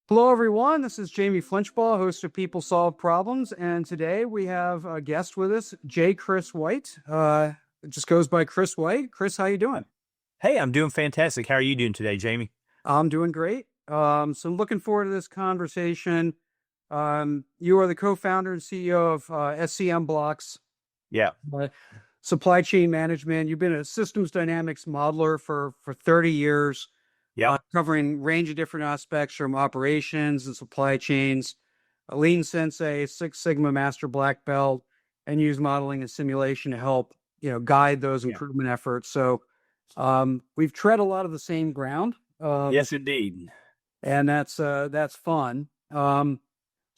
Hello, everyone. This is Jamie Flinchbaugh, host of People Solve Problems, and today we have a guest with us, Chris White. It just goes by Chris White. Chris, how you doing? Hey, I'm doing fantastic. How are you doing today, Jamie? I'm doing great. So looking forward to this conversation. You are the co-founder and CEO of scmBLOX's Yeah. uh, supply chain management. You've been a systems dynamics modeler for 30 years. Yep. Covering range of different aspects from operations and supply chains, a lean sensei, Six Sigma master black belt, and use modeling and simulation to help, guide those Yeah. improvement efforts. So we've tread a lot of the same ground. Yes, indeed. And that's fun. So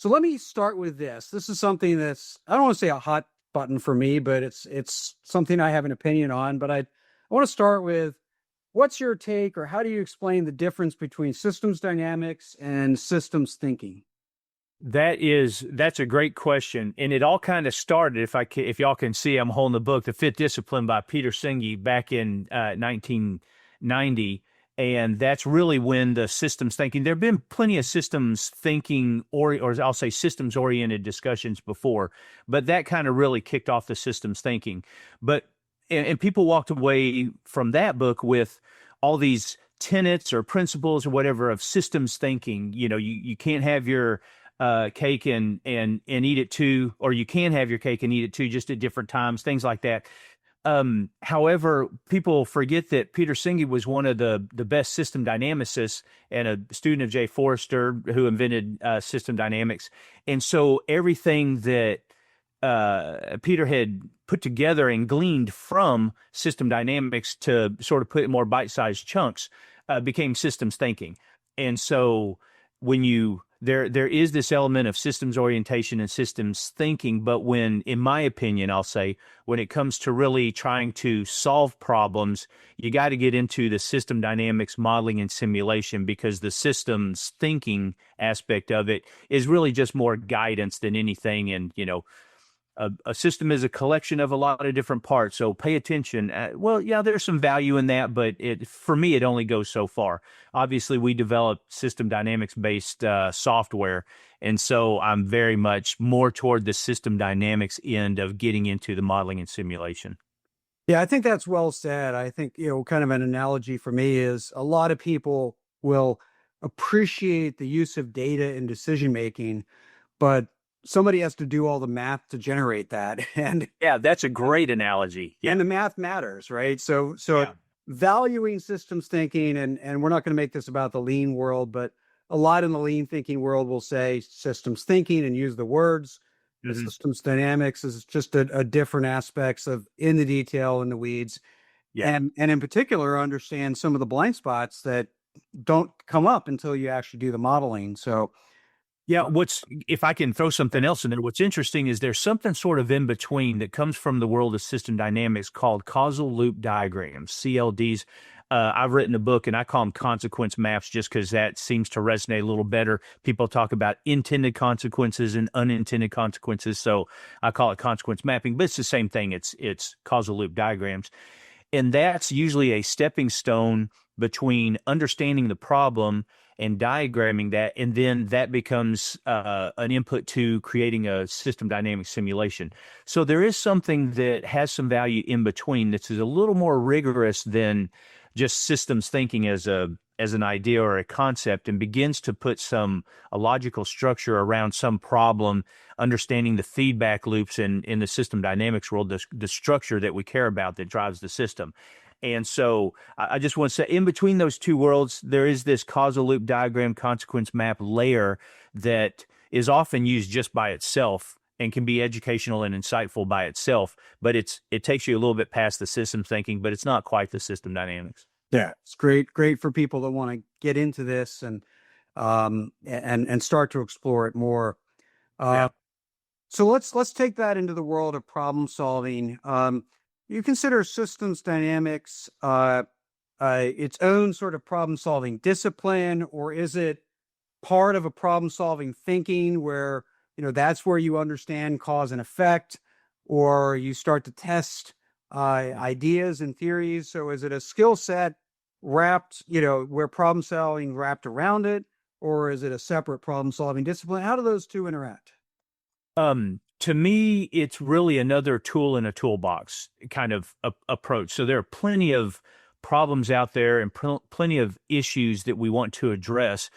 let me start with this. This is something that's, I don't want to say a hot button for me, but it's something I have an opinion on. But I want to start with, what's your take, or how do you explain the difference between systems dynamics and systems thinking? That's a great question, and it all kind of started. If y'all can see, I'm holding the book, The Fifth Discipline by Peter Senge, back in 1990, and that's really when the systems thinking. There've been plenty of systems thinking, or I'll say systems oriented discussions before, but that kind of really kicked off the systems thinking. But and people walked away from that book with all these tenets or principles or whatever of systems thinking. You can't have your cake and eat it too, or you can have your cake and eat it too, just at different times, things like that. However, people forget that Peter Senge was one of the best system dynamicists and a student of Jay Forrester, who invented system dynamics. And so everything that Peter had put together and gleaned from system dynamics to sort of put in more bite-sized chunks became systems thinking. And so when there is this element of systems orientation and systems thinking, but in my opinion, I'll say, when it comes to really trying to solve problems, you got to get into the system dynamics modeling and simulation, because the systems thinking aspect of it is really just more guidance than anything. And, a system is a collection of a lot of different parts. So pay attention. Well, yeah, there's some value in that, but for me, it only goes so far. Obviously, we develop system dynamics based software. And so I'm very much more toward the system dynamics end of getting into the modeling and simulation. Yeah, I think that's well said. I think, kind of an analogy for me is a lot of people will appreciate the use of data in decision making, but somebody has to do all the math to generate that. And Yeah, that's a great analogy. Yeah. and the math matters, right? So Yeah. valuing systems thinking, and we're not going to make this about the lean world, but a lot in the lean thinking world will say systems thinking and use the words. The Hmm. systems dynamics is just a different aspects of in the detail, in the weeds, Yeah. and in particular understand some of the blind spots that don't come up until you actually do the modeling. So Yeah, if I can throw something else in there, what's interesting is there's something sort of in between that comes from the world of system dynamics called causal loop diagrams, CLDs. I've written a book and I call them consequence maps just because that seems to resonate a little better. People talk about intended consequences and unintended consequences, so I call it consequence mapping, but it's the same thing. It's causal loop diagrams. And that's usually a stepping stone between understanding the problem and diagramming that. And then that becomes an input to creating a system dynamic simulation. So there is something that has some value in between that's a little more rigorous than just systems thinking as an idea or a concept, and begins to put a logical structure around some problem, understanding the feedback loops in the system dynamics world, the structure that we care about that drives the system. And so I just want to say, in between those two worlds, there is this causal loop diagram consequence map layer that is often used just by itself and can be educational and insightful by itself, but it takes you a little bit past the system thinking, but it's not quite the system dynamics. yeah, it's great for people that want to get into this and start to explore it more. Uh, Yeah. so let's take that into the world of problem solving. You consider systems dynamics its own sort of problem solving discipline, or is it part of a problem solving thinking where, that's where you understand cause and effect, or you start to test ideas and theories? So is it a skill set wrapped, where problem solving wrapped around it? or is it a separate problem solving discipline? How do those two interact? To me, it's really another tool in a toolbox kind of approach. So there are plenty of problems out there and plenty of issues that we want to address.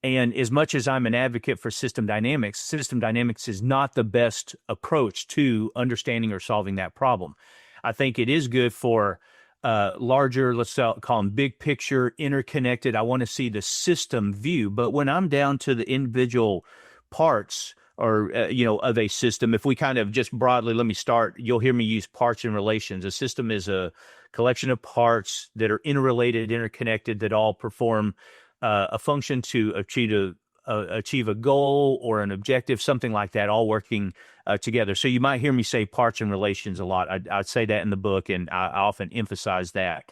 And as much as I'm an advocate for system dynamics is not the best approach to understanding or solving that problem. I think it is good for larger, let's call them big picture, interconnected. I want to see the system view. But when I'm down to the individual parts or, of a system, if we kind of just broadly, let me start, you'll hear me use parts and relations. A system is a collection of parts that are interrelated, interconnected, that all perform a function to achieve a goal or an objective, something like that, all working together. So you might hear me say parts and relations a lot. I'd say that in the book, and I often emphasize that.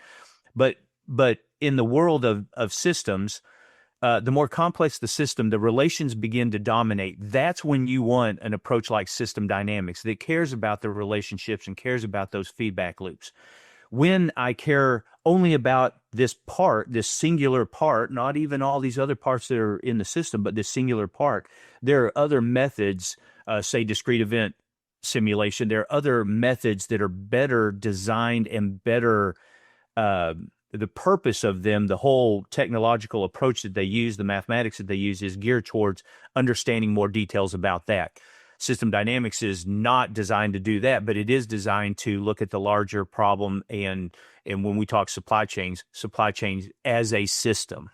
But in the world of systems, the more complex the system, the relations begin to dominate. That's when you want an approach like system dynamics that cares about the relationships and cares about those feedback loops. When I care only about this part, this singular part, not even all these other parts that are in the system, but this singular part, there are other methods, say discrete event simulation. There are other methods that are better designed and better the purpose of them, the whole technological approach that they use, the mathematics that they use is geared towards understanding more details about that. System dynamics is not designed to do that, but it is designed to look at the larger problem. And when we talk supply chains as a system.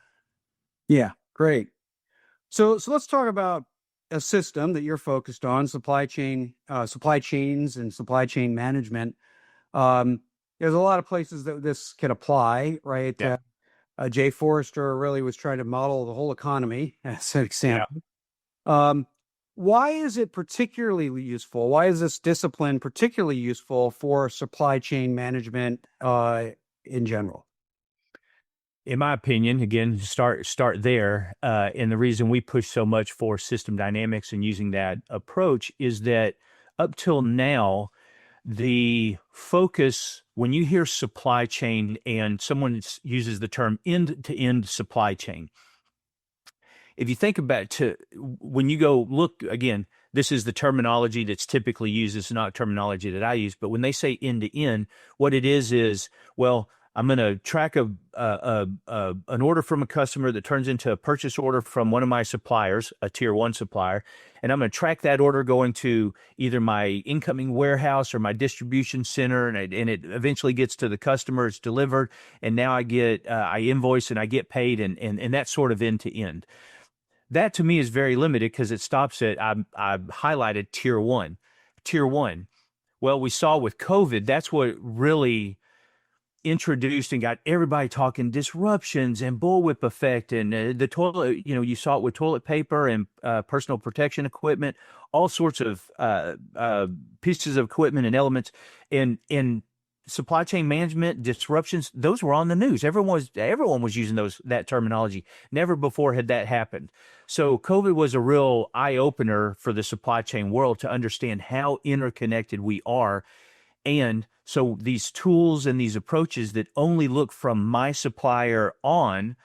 Yeah, great. So let's talk about a system that you're focused on, supply chains and supply chain management. There's a lot of places that this can apply, right? Yeah. Jay Forrester really was trying to model the whole economy as an example. Yeah. Why is it particularly useful? Why is this discipline particularly useful for supply chain management in general? In my opinion, again, start there. And the reason we push so much for system dynamics and using that approach is that up till now, the focus, when you hear supply chain and someone uses the term end-to-end supply chain, if you think about when you go look, again, this is the terminology that's typically used. It's not terminology that I use, but when they say end-to-end, what it is, well, I'm going to track an order from a customer that turns into a purchase order from one of my suppliers, a tier 1 supplier, and I'm going to track that order going to either my incoming warehouse or my distribution center, and it eventually gets to the customer. It's delivered, and now I invoice and I get paid, and that's sort of end to end. That to me is very limited because it stops at I've highlighted tier 1. Tier 1. Well, we saw with COVID, that's what really introduced and got everybody talking disruptions and bullwhip effect and the toilet, you saw it with toilet paper and personal protection equipment, all sorts of pieces of equipment and elements in supply chain management disruptions. Those were on the news. Everyone was using that terminology. Never before had that happened. So COVID was a real eye opener for the supply chain world to understand how interconnected we are. And so these tools and these approaches that only look from my supplier on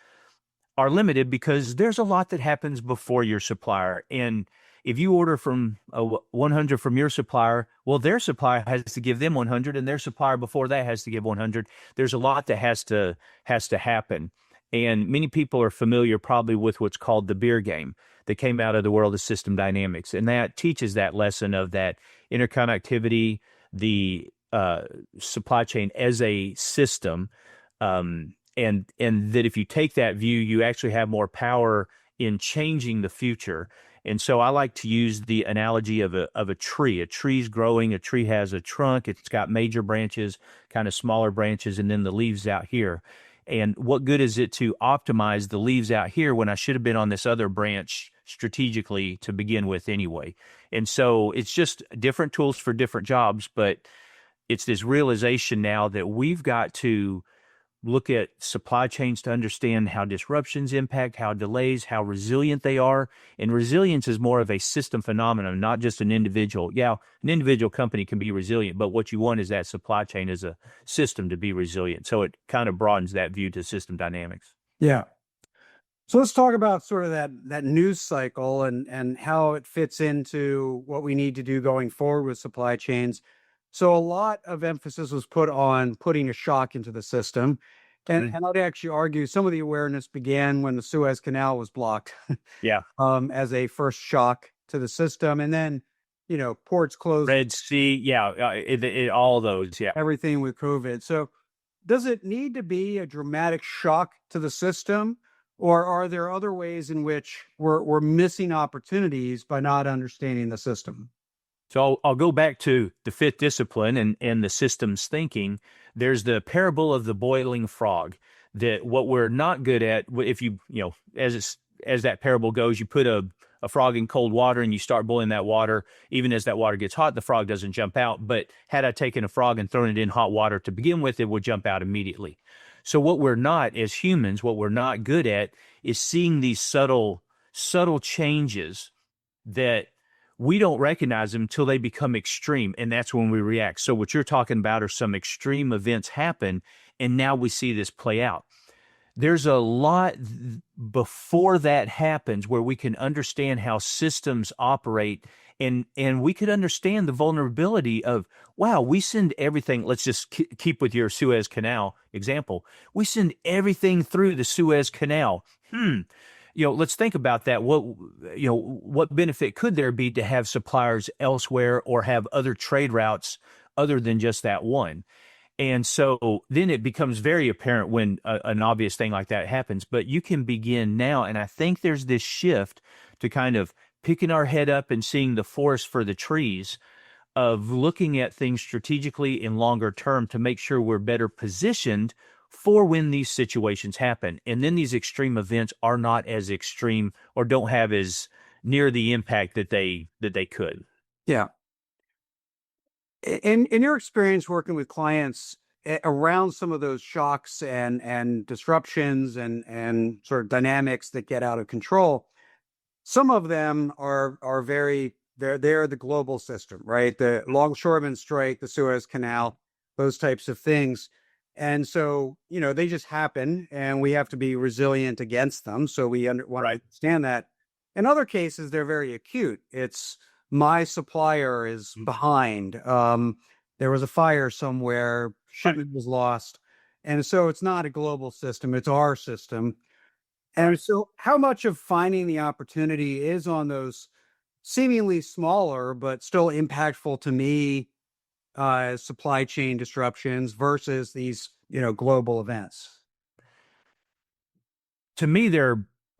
are limited because there's a lot that happens before your supplier. And if you order from 100 from your supplier, well, their supplier has to give them 100, and their supplier before that has to give 100. There's a lot that has to happen. And many people are familiar probably with what's called the beer game that came out of the world of system dynamics. And that teaches that lesson of that interconnectivity, the supply chain as a system, and that if you take that view, you actually have more power in changing the future. And so I like to use the analogy of a tree. A tree's growing. A tree has a trunk. It's got major branches, kind of smaller branches, and then the leaves out here. And what good is it to optimize the leaves out here when I should have been on this other branch strategically to begin with anyway? And so it's just different tools for different jobs, but it's this realization now that we've got to look at supply chains to understand how disruptions impact, how delays, how resilient they are. And resilience is more of a system phenomenon, not just an individual. Yeah, an individual company can be resilient, but what you want is that supply chain as a system to be resilient. So it kind of broadens that view to system dynamics. Yeah. So let's talk about sort of that news cycle and how it fits into what we need to do going forward with supply chains. So a lot of emphasis was put on putting a shock into the system. Mm. And I'd actually argue some of the awareness began when the Suez Canal was blocked Yeah. as a first shock to the system. And then, ports closed, Red Sea. Yeah. All those. Yeah. everything with COVID. So does it need to be a dramatic shock to the system, or are there other ways in which we're missing opportunities by not understanding the system? So I'll go back to the fifth discipline and the systems thinking. There's the parable of the boiling frog, that what we're not good at, if as that parable goes, you put a frog in cold water and you start boiling that water. Even as that water gets hot, the frog doesn't jump out. But had I taken a frog and thrown it in hot water to begin with, it would jump out immediately. So what we're not, as humans, what we're not good at is seeing these subtle changes that we don't recognize them until they become extreme, and that's when we react. So what you're talking about are some extreme events happen, and now we see this play out. There's a lot before that happens where we can understand how systems operate, and we could understand the vulnerability of, wow, we send everything. Let's just keep with your Suez Canal example. We send everything through the Suez Canal. Let's think about that. What benefit could there be to have suppliers elsewhere or have other trade routes other than just that one? And so then it becomes very apparent when an obvious thing like that happens. But you can begin now, and I think there's this shift to kind of picking our head up and seeing the forest for the trees, of looking at things strategically in longer term to make sure we're better positioned for when these situations happen. And then these extreme events are not as extreme or don't have as near the impact that they could. Yeah. In your experience working with clients around some of those shocks and disruptions and sort of dynamics that get out of control, some of them are very they're the global system, right? The longshoremen strike, the Suez Canal, those types of things. And so, they just happen and we have to be resilient against them. So we want to understand that. In other cases, they're very acute. It's my supplier is behind. There was a fire somewhere, shipment was lost. And so it's not a global system, it's our system. And so how much of finding the opportunity is on those seemingly smaller, but still impactful to me, supply chain disruptions versus these, global events? To me,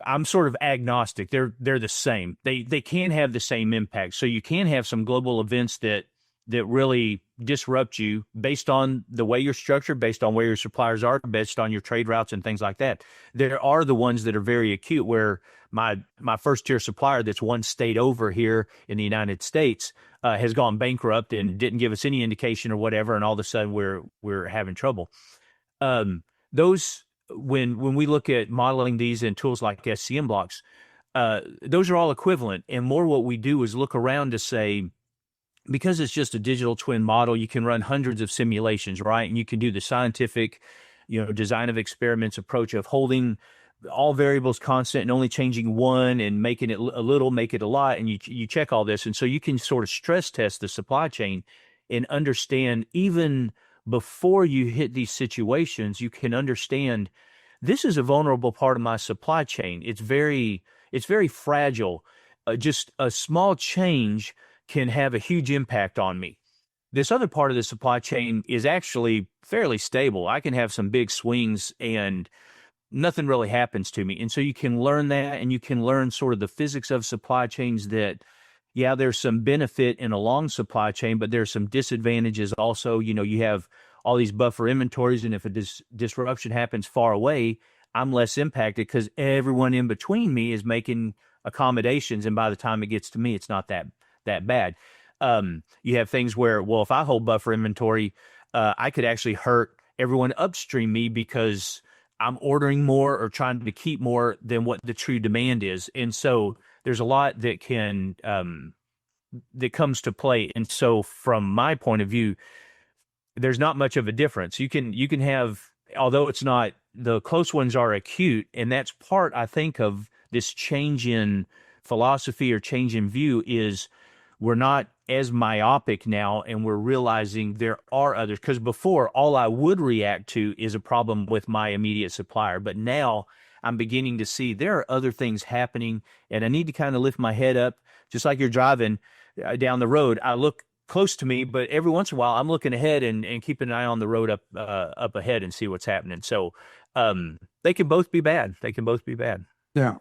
I'm sort of agnostic. They're the same. They can have the same impact. So you can have some global events that really disrupt you based on the way you're structured, based on where your suppliers are, based on your trade routes and things like that. There are the ones that are very acute, where my first tier supplier that's one state over here in the United States has gone bankrupt and didn't give us any indication or whatever, and all of a sudden we're having trouble. Those when we look at modeling these in tools like scmBLOX's, those are all equivalent. And more what we do is look around to say, because it's just a digital twin model, you can run hundreds of simulations, right? And you can do the scientific, design of experiments approach of holding all variables constant and only changing one and making it a little, make it a lot. And you check all this. And so you can sort of stress test the supply chain and understand, even before you hit these situations, you can understand this is a vulnerable part of my supply chain. It's very fragile. Just a small change can have a huge impact on me. This other part of the supply chain is actually fairly stable. I can have some big swings and nothing really happens to me. And so you can learn that, and you can learn sort of the physics of supply chains, that, yeah, there's some benefit in a long supply chain, but there's some disadvantages also. You have all these buffer inventories, and if a disruption happens far away, I'm less impacted because everyone in between me is making accommodations, and by the time it gets to me, it's not that bad. You have things where, well, if I hold buffer inventory, I could actually hurt everyone upstream me because I'm ordering more or trying to keep more than what the true demand is. And so there's a lot that that comes to play. And so from my point of view, there's not much of a difference. You can have, although it's not the close ones are acute. And that's part, I think, of this change in philosophy or change in view is we're not as myopic now, and we're realizing there are others. Because before, all I would react to is a problem with my immediate supplier. But now I'm beginning to see there are other things happening, and I need to kind of lift my head up, just like you're driving down the road. I look close to me, but every once in a while I'm looking ahead and keeping an eye on the road up ahead and see what's happening. So they can both be bad. They can both be bad. Yeah.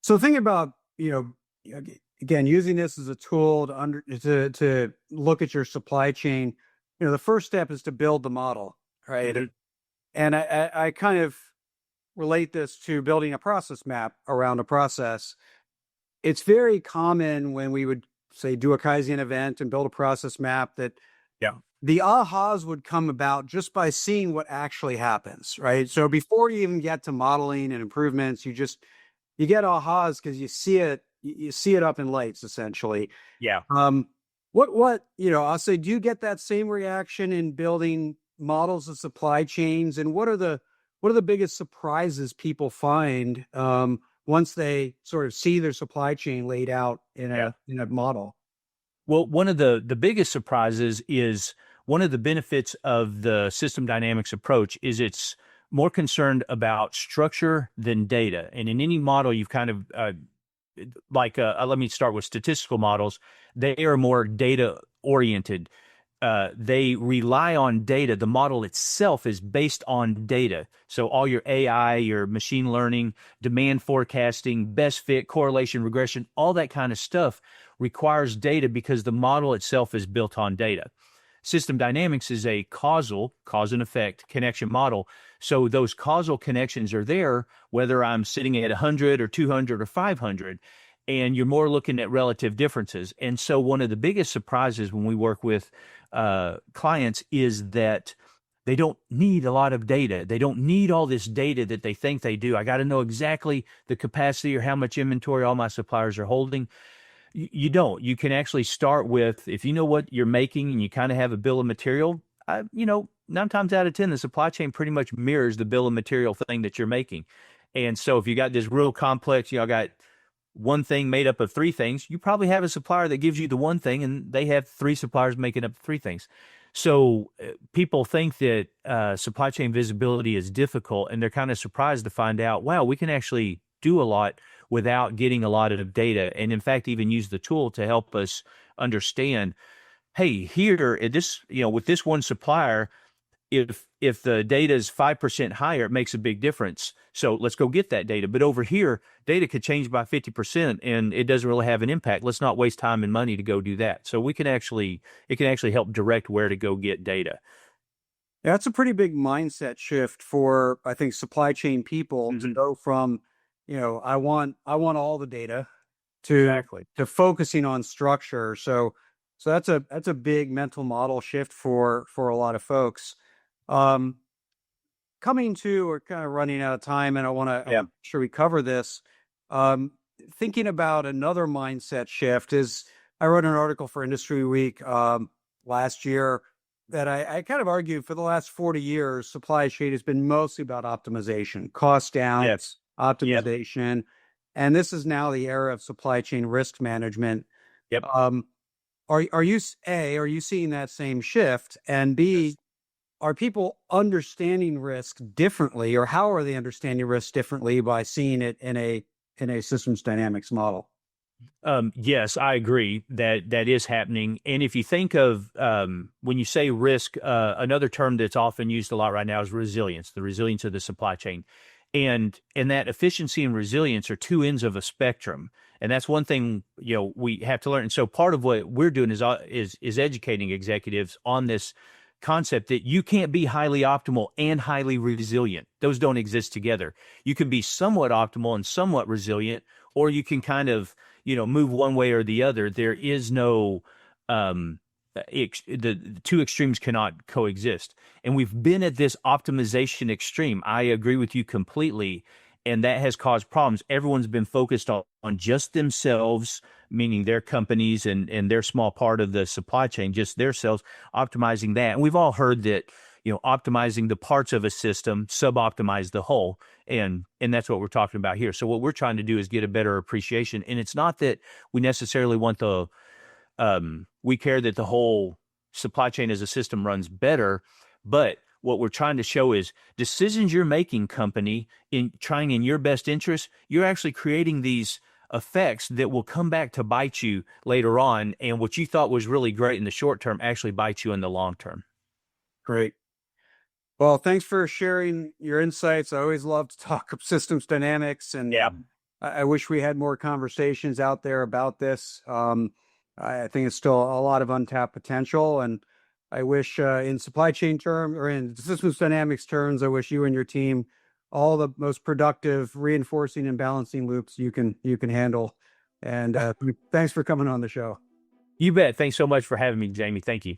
So think about, again, using this as a tool to look at your supply chain. The first step is to build the model, right? Mm-hmm. And I kind of relate this to building a process map around a process. It's very common when we would say do a Kaizen event and build a process map that the ahas would come about just by seeing what actually happens, right? So before you even get to modeling and improvements, you get ahas because you see it up in lights, essentially. Yeah. I'll say, do you get that same reaction in building models of supply chains? And what are the biggest surprises people find once they sort of see their supply chain laid out in a model? Well, one of the biggest surprises is one of the benefits of the system dynamics approach is it's more concerned about structure than data. And in any model, you've kind of let me start with statistical models. They are more data oriented. They rely on data. The model itself is based on data. So all your AI, your machine learning, demand forecasting, best fit, correlation, regression, all that kind of stuff requires data because the model itself is built on data. System dynamics is a cause and effect connection model. So those causal connections are there, whether I'm sitting at 100 or 200 or 500, and you're more looking at relative differences. And so one of the biggest surprises when we work with clients is that they don't need a lot of data. They don't need all this data that they think they do. I got to know exactly the capacity or how much inventory all my suppliers are holding. You don't. You can actually start with, if you know what you're making and you kind of have a bill of material, 9 times out of 10, the supply chain pretty much mirrors the bill of material thing that you're making. And so if you got this real complex, I got one thing made up of 3 things, you probably have a supplier that gives you the one thing and they have 3 suppliers making up 3 things. So people think that supply chain visibility is difficult, and they're kind of surprised to find out, wow, we can actually do a lot without getting a lot of data. And in fact, even use the tool to help us understand, hey, here at this, with this one supplier, if the data is 5% higher, it makes a big difference. So let's go get that data. But over here, data could change by 50% and it doesn't really have an impact. Let's not waste time and money to go do that. So it can actually help direct where to go get data. Yeah, that's a pretty big mindset shift for, I think, supply chain people to go from, I want all the data to focusing on structure. So that's a big mental model shift for a lot of folks. Coming to, we're kind of running out of time, and I want to make sure we cover this. Thinking about another mindset shift is, I wrote an article for Industry Week last year that I kind of argue for the last 40 years, supply chain has been mostly about optimization, cost down, optimization. And this is now the era of supply chain risk management. Yep. Are you seeing that same shift? And B, are people understanding risk differently, or how are they understanding risk differently by seeing it in a systems dynamics model? Yes, I agree that is happening. And if you think of when you say risk, another term that's often used a lot right now is resilience, the resilience of the supply chain. And that efficiency and resilience are 2 ends of a spectrum. And that's one thing, we have to learn. And so part of what we're doing is educating executives on this concept that you can't be highly optimal and highly resilient. Those don't exist together. You can be somewhat optimal and somewhat resilient, or you can kind of, move one way or the other. There is no, the 2 extremes cannot coexist. And we've been at this optimization extreme. I agree with you completely. And that has caused problems. Everyone's been focused on just themselves, meaning their companies and their small part of the supply chain, just their selves, optimizing that. And we've all heard that, optimizing the parts of a system, suboptimize the whole. And that's what we're talking about here. So what we're trying to do is get a better appreciation. And it's not that we necessarily want we care that the whole supply chain as a system runs better, but what we're trying to show is decisions you're making, company, in trying in your best interest, you're actually creating these effects that will come back to bite you later on. And what you thought was really great in the short term actually bites you in the long term. Great. Well, thanks for sharing your insights. I always love to talk systems dynamics, and I wish we had more conversations out there about this. I think it's still a lot of untapped potential, and I wish in supply chain terms or in systems dynamics terms, I wish you and your team all the most productive reinforcing and balancing loops you can handle. And thanks for coming on the show. You bet. Thanks so much for having me, Jamie. Thank you.